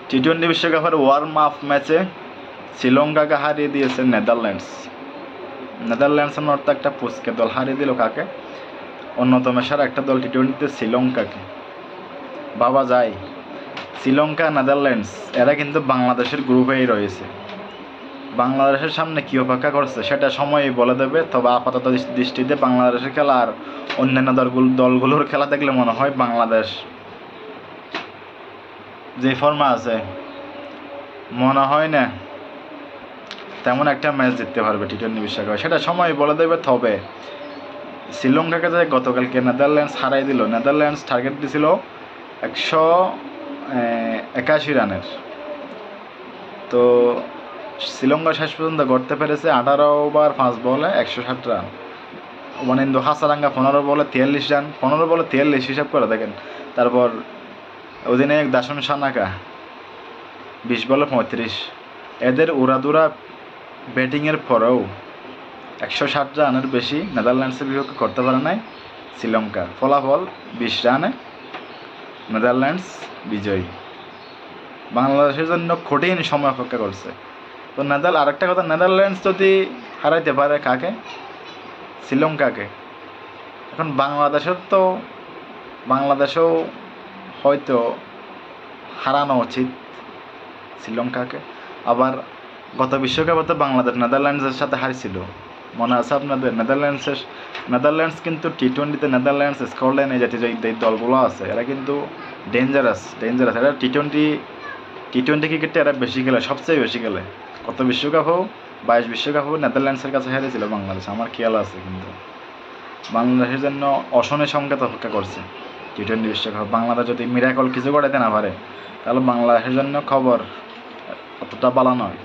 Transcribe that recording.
টি-20 বিশ্বকাপের warm up ম্যাচে শ্রীলঙ্কাকে হারিয়ে দিয়েছে নেদারল্যান্ডস। নেদারল্যান্ডসের মতো একটা পুচকে দল হারিয়ে দিল কাকে? অন্যতম সেরা একটা দল টি-20তে শ্রীলঙ্কাকে। বাবা যায়, শ্রীলঙ্কা নেদারল্যান্ডস এরা কিন্তু বাংলাদেশের গ্রুপেই রয়েছে। বাংলাদেশের সামনে কী অপেক্ষা করছে সেটা সময়ই বলে দেবে। তবে আপাতত দৃষ্টিতে বাংলাদেশের খেলা আর অন্যান্য দলগুলোর খেলা দেখলে মনে হয় বাংলাদেশ যে ফর্মে আছে মনে হয় না তেমন একটা ম্যাচ জিততে পারবে টি-20 বিশ্বকাপে, সেটা সময় বলে দেবে। তবে শ্রীলঙ্কাকে যে গতকালকে নেদারল্যান্ডস হারাই দিল, নেদারল্যান্ডস টার্গেট দিয়েছিল 181 রানের, তো শ্রীলঙ্কা শেষ পর্যন্ত করতে পেরেছে 18 ওভার 5 বলে 160 রান। ওয়ানিন্দু হাসারাঙ্গা 15 বলে 43 রান, 15 বলে 43 হিসাব করে দেখেন। তারপর অধিনায়ক দাসন সানাকা 20 বলে 35। এদের উড়াদুরা ব্যাটিংয়ের পরেও 160 রানের বেশি নেদারল্যান্ডসের বিপক্ষে করতে পারে নাই শ্রীলঙ্কা। ফলাফল 20 রানে নেদারল্যান্ডস বিজয়ী। বাংলাদেশের জন্য কঠিন সময় অপেক্ষা করছে। তো আরেকটা কথা, নেদারল্যান্ডস যদি হারাইতে পারে কাকে? শ্রীলঙ্কাকে। এখন বাংলাদেশেও হয়তো হারানো উচিত শ্রীলঙ্কাকে। আবার গত বিশ্বকাপে তো বাংলাদেশ নেদারল্যান্ডসের সাথে হারছিল, মনে আছে আপনাদের? নেদারল্যান্ডস কিন্তু টি-20তে নেদারল্যান্ডস, স্কটল্যান্ড এই জাতীয় যে দলগুলো আছে এরা কিন্তু ডেঞ্জারাস। এরা টি-20 ক্রিকেটটা এরা বেশি খেলে, সবচেয়ে বেশি খেলে। গত বিশ্বকাপেও 22 বিশ্বকাপেও নেদারল্যান্ডসের কাছে হেরেছিল বাংলাদেশ, আমার খেয়াল আছে। কিন্তু বাংলাদেশের জন্য অশনি সংকেত অপেক্ষা করছে টি-20 বিশ্বকাপ। বাংলাদেশ যদি মিরাকল কিছু করাইতে না পারে তাহলে বাংলাদেশের জন্য খবর অতটা ভালো নয়।